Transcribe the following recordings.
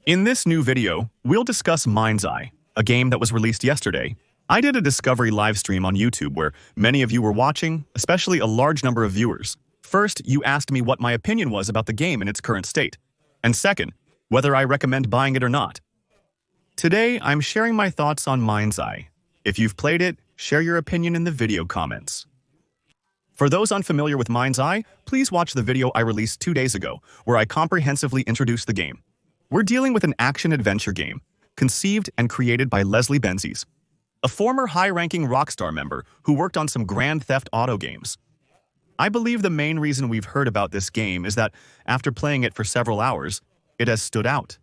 In this new video, we'll discuss Mindseye, a game that was released yesterday. I did a discovery live stream on YouTube where many of you were watching, especially a large number of viewers. First, you asked me what my opinion was about the game in its current state. And second, whether I recommend buying it or not. Today, I'm sharing my thoughts on Mindseye. If you've played it, share your opinion in the video comments. For those unfamiliar with Mindseye, please watch the video I released 2 days ago, where I comprehensively introduced the game. We're dealing with an action-adventure game, conceived and created by Leslie Benzies, a former high-ranking Rockstar member who worked on some Grand Theft Auto games. I believe the main reason we've heard about this game is that, after playing it for several hours, it has stood out.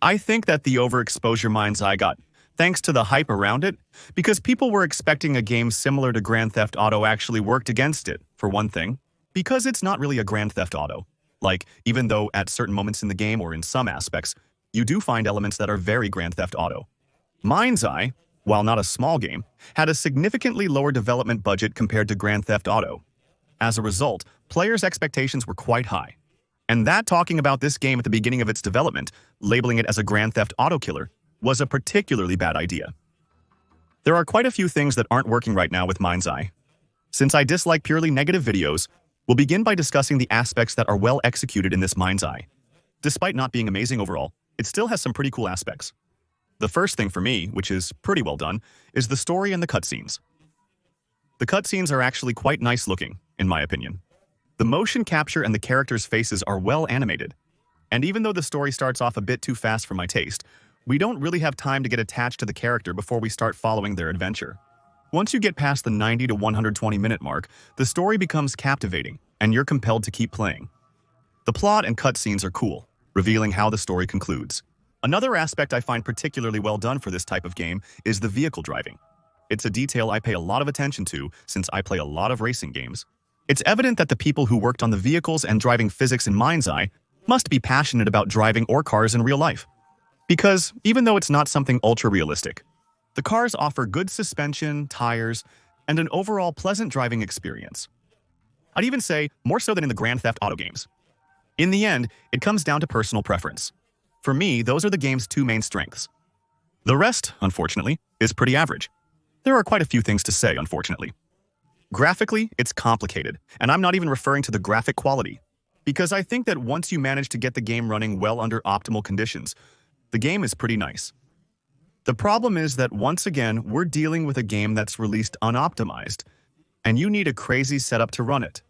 I think that the overexposure Mindseye got, thanks to the hype around it, because people were expecting a game similar to Grand Theft Auto actually worked against it, for one thing, because it's not really a Grand Theft Auto. Like, even though at certain moments in the game or in some aspects, you do find elements that are very Grand Theft Auto. Mindseye, while not a small game, had a significantly lower development budget compared to Grand Theft Auto. As a result, players' expectations were quite high. And that talking about this game at the beginning of its development, labeling it as a Grand Theft Auto killer, was a particularly bad idea. There are quite a few things that aren't working right now with Mindseye. Since I dislike purely negative videos, we'll begin by discussing the aspects that are well executed in this Mindseye. Despite not being amazing overall, it still has some pretty cool aspects. The first thing for me, which is pretty well done, is the story and the cutscenes. The cutscenes are actually quite nice looking, in my opinion. The motion capture and the characters' faces are well animated. And even though the story starts off a bit too fast for my taste, we don't really have time to get attached to the character before we start following their adventure. Once you get past the 90 to 120 minute mark, the story becomes captivating, and you're compelled to keep playing. The plot and cutscenes are cool, revealing how the story concludes. Another aspect I find particularly well done for this type of game is the vehicle driving. It's a detail I pay a lot of attention to since I play a lot of racing games. It's evident that the people who worked on the vehicles and driving physics in Mindseye must be passionate about driving or cars in real life. Because even though it's not something ultra-realistic, the cars offer good suspension, tires, and an overall pleasant driving experience. I'd even say more so than in the Grand Theft Auto games. In the end, it comes down to personal preference. For me, those are the game's two main strengths. The rest, unfortunately, is pretty average. There are quite a few things to say, unfortunately. Graphically, it's complicated, and I'm not even referring to the graphic quality, because I think that once you manage to get the game running well under optimal conditions, the game is pretty nice. The problem is that once again, we're dealing with a game that's released unoptimized, and you need a crazy setup to run it.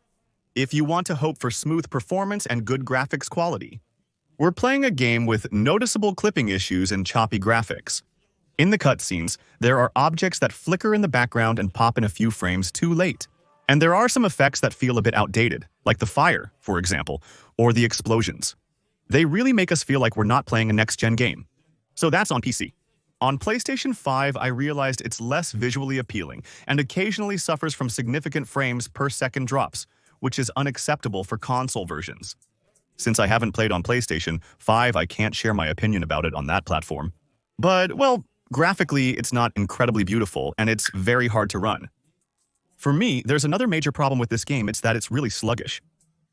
If you want to hope for smooth performance and good graphics quality, we're playing a game with noticeable clipping issues and choppy graphics. In the cutscenes, there are objects that flicker in the background and pop in a few frames too late. And there are some effects that feel a bit outdated, like the fire, for example, or the explosions. They really make us feel like we're not playing a next-gen game. So that's on PC. On PlayStation 5, I realized it's less visually appealing and occasionally suffers from significant frames per second drops, which is unacceptable for console versions. Since I haven't played on PlayStation 5, I can't share my opinion about it on that platform. But, well, graphically, it's not incredibly beautiful, and it's very hard to run. For me, there's another major problem with this game, it's that it's really sluggish.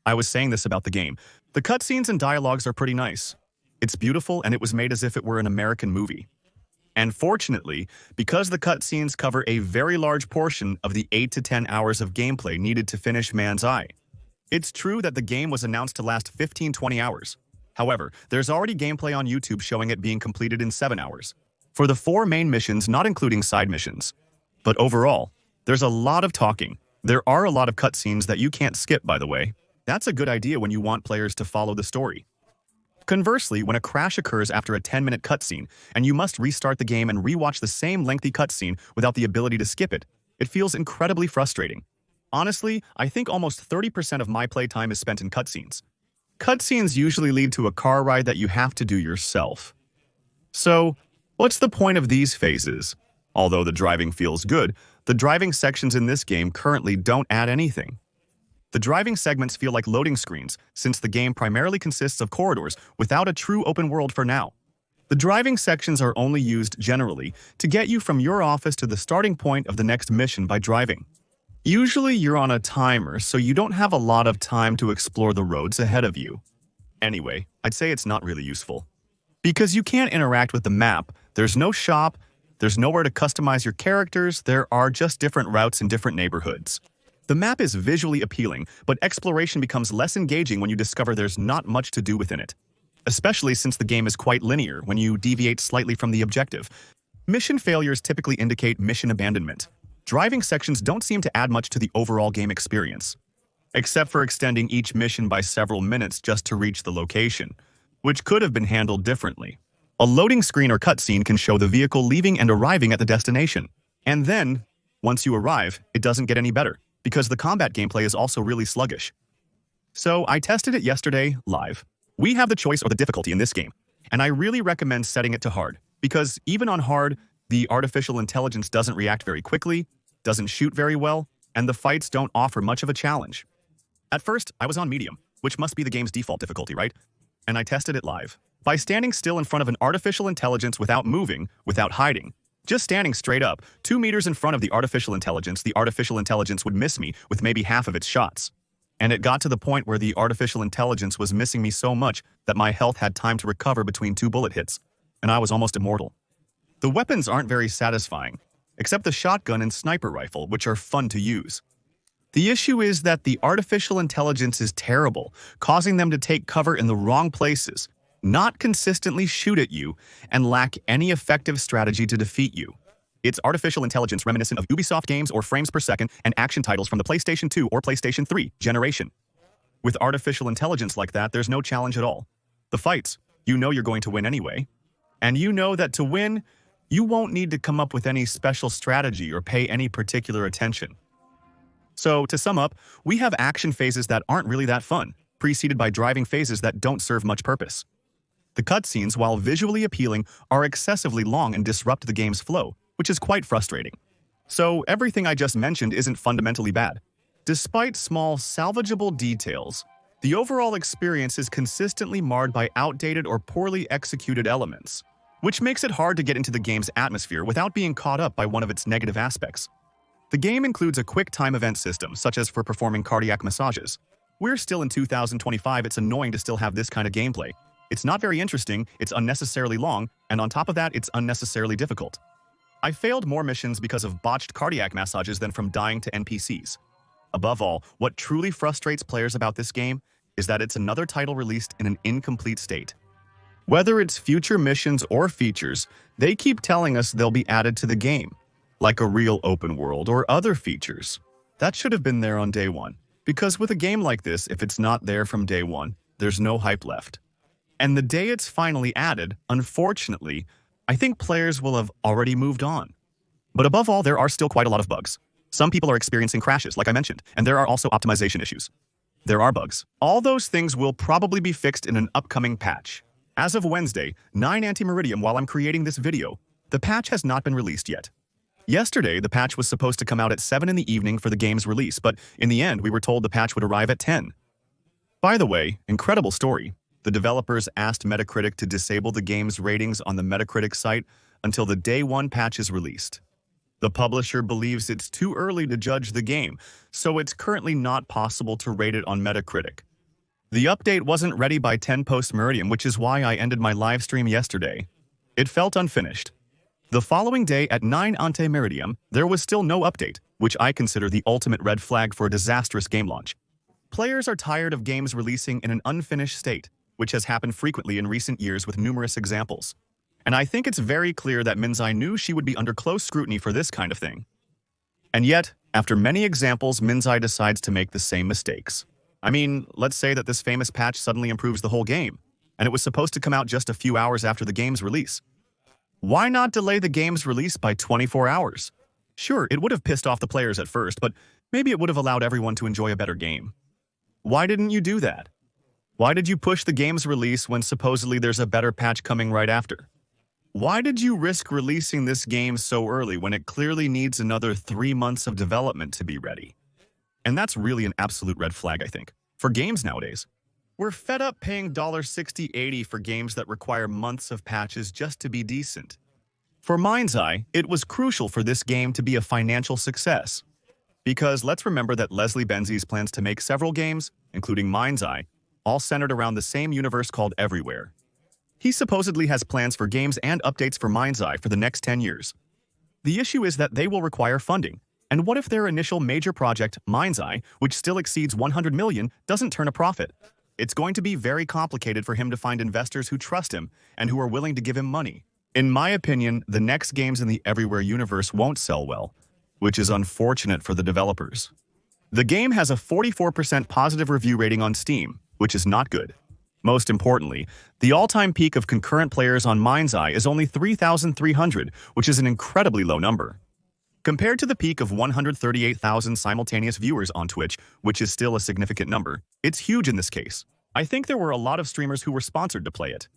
I was saying this about the game. The cutscenes and dialogues are pretty nice. It's beautiful, and it was made as if it were an American movie. And fortunately, because the cutscenes cover a very large portion of the 8 to 10 hours of gameplay needed to finish Mindseye. It's true that the game was announced to last 15-20 hours. However, there's already gameplay on YouTube showing it being completed in 7 hours. For the 4 main missions, not including side missions. But overall, there's a lot of talking. There are a lot of cutscenes that you can't skip, by the way. That's a good idea when you want players to follow the story. Conversely, when a crash occurs after a 10-minute cutscene, and you must restart the game and rewatch the same lengthy cutscene without the ability to skip it, it feels incredibly frustrating. Honestly, I think almost 30% of my playtime is spent in cutscenes. Cutscenes usually lead to a car ride that you have to do yourself. So, what's the point of these phases? Although the driving feels good, the driving sections in this game currently don't add anything. The driving segments feel like loading screens, since the game primarily consists of corridors without a true open world for now. The driving sections are only used generally to get you from your office to the starting point of the next mission by driving. Usually you're on a timer, so you don't have a lot of time to explore the roads ahead of you. Anyway, I'd say it's not really useful. Because you can't interact with the map, there's no shop, there's nowhere to customize your characters, there are just different routes in different neighborhoods. The map is visually appealing, but exploration becomes less engaging when you discover there's not much to do within it. Especially since the game is quite linear when you deviate slightly from the objective. Mission failures typically indicate mission abandonment. Driving sections don't seem to add much to the overall game experience, except for extending each mission by several minutes just to reach the location, which could have been handled differently. A loading screen or cutscene can show the vehicle leaving and arriving at the destination. And then, once you arrive, it doesn't get any better, because the combat gameplay is also really sluggish. So I tested it yesterday, live. We have the choice or the difficulty in this game, and I really recommend setting it to hard, because even on hard, the artificial intelligence doesn't react very quickly, doesn't shoot very well, and the fights don't offer much of a challenge. At first, I was on medium, which must be the game's default difficulty, right? And I tested it live. By standing still in front of an artificial intelligence without moving, without hiding, just standing straight up, 2 meters in front of the artificial intelligence would miss me with maybe half of its shots. And it got to the point where the artificial intelligence was missing me so much that my health had time to recover between 2 bullet hits, and I was almost immortal. The weapons aren't very satisfying, except the shotgun and sniper rifle, which are fun to use. The issue is that the artificial intelligence is terrible, causing them to take cover in the wrong places, not consistently shoot at you, and lack any effective strategy to defeat you. It's artificial intelligence reminiscent of Ubisoft games or frames per second and action titles from the PlayStation 2 or PlayStation 3 generation. With artificial intelligence like that, there's no challenge at all. The fights, you know you're going to win anyway. And you know that to win, you won't need to come up with any special strategy or pay any particular attention. So, to sum up, we have action phases that aren't really that fun, preceded by driving phases that don't serve much purpose. The cutscenes, while visually appealing, are excessively long and disrupt the game's flow, which is quite frustrating. So, everything I just mentioned isn't fundamentally bad. Despite small, salvageable details, the overall experience is consistently marred by outdated or poorly executed elements, which makes it hard to get into the game's atmosphere without being caught up by one of its negative aspects. The game includes a quick time event system, such as for performing cardiac massages. We're still in 2025, it's annoying to still have this kind of gameplay. It's not very interesting, it's unnecessarily long, and on top of that, it's unnecessarily difficult. I failed more missions because of botched cardiac massages than from dying to NPCs. Above all, what truly frustrates players about this game is that it's another title released in an incomplete state. Whether it's future missions or features, they keep telling us they'll be added to the game, like a real open world or other features. That should have been there on day one, because with a game like this, if it's not there from day one, there's no hype left. And the day it's finally added, unfortunately, I think players will have already moved on. But above all, there are still quite a lot of bugs. Some people are experiencing crashes, like I mentioned, and there are also optimization issues. There are bugs. All those things will probably be fixed in an upcoming patch. As of Wednesday, 9 anti-meridium while I'm creating this video, the patch has not been released yet. Yesterday, the patch was supposed to come out at 7 in the evening for the game's release, but in the end, we were told the patch would arrive at 10. By the way, incredible story. The developers asked Metacritic to disable the game's ratings on the Metacritic site until the day one patch is released. The publisher believes it's too early to judge the game, so it's currently not possible to rate it on Metacritic. The update wasn't ready by 10 post-meridium, which is why I ended my live stream yesterday. It felt unfinished. The following day at 9 ante-meridium, there was still no update, which I consider the ultimate red flag for a disastrous game launch. Players are tired of games releasing in an unfinished state, which has happened frequently in recent years with numerous examples. And I think it's very clear that Mindseye knew she would be under close scrutiny for this kind of thing. And yet, after many examples, Mindseye decides to make the same mistakes. I mean, let's say that this famous patch suddenly improves the whole game, and it was supposed to come out just a few hours after the game's release. Why not delay the game's release by 24 hours? Sure, it would have pissed off the players at first, but maybe it would have allowed everyone to enjoy a better game. Why didn't you do that? Why did you push the game's release when supposedly there's a better patch coming right after? Why did you risk releasing this game so early when it clearly needs another 3 months of development to be ready? And that's really an absolute red flag, I think, for games nowadays. We're fed up paying $60-$80 for games that require months of patches just to be decent. For Mindseye, it was crucial for this game to be a financial success. Because let's remember that Leslie Benzies plans to make several games, including Mindseye, all centered around the same universe called Everywhere. He supposedly has plans for games and updates for Mindseye for the next 10 years. The issue is that they will require funding. And what if their initial major project, Mindseye, which still exceeds 100 million, doesn't turn a profit? It's going to be very complicated for him to find investors who trust him and who are willing to give him money. In my opinion, the next games in the Everywhere universe won't sell well, which is unfortunate for the developers. The game has a 44% positive review rating on Steam, which is not good. Most importantly, the all-time peak of concurrent players on Mindseye is only 3,300, which is an incredibly low number. Compared to the peak of 138,000 simultaneous viewers on Twitch, which is still a significant number, it's huge in this case. I think there were a lot of streamers who were sponsored to play it.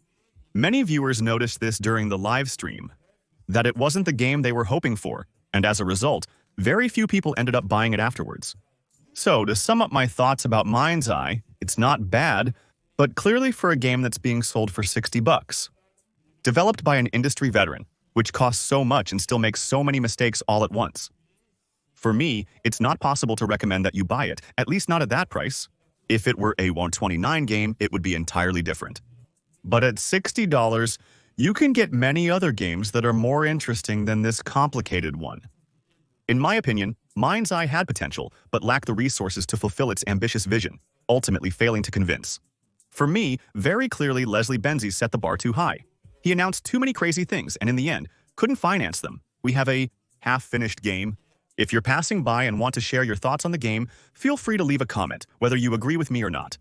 Many viewers noticed this during the live stream, that it wasn't the game they were hoping for, and as a result, very few people ended up buying it afterwards. So, to sum up my thoughts about Mindseye, it's not bad, but clearly for a game that's being sold for $60. Developed by an industry veteran, which costs so much and still makes so many mistakes all at once. For me, it's not possible to recommend that you buy it, at least not at that price. If it were a $129 game, it would be entirely different. But at $60, you can get many other games that are more interesting than this complicated one. In my opinion, Mindseye had potential, but lacked the resources to fulfill its ambitious vision, ultimately failing to convince. For me, very clearly Leslie Benzies set the bar too high. He announced too many crazy things and in the end, couldn't finance them. We have a half-finished game. If you're passing by and want to share your thoughts on the game, feel free to leave a comment, whether you agree with me or not.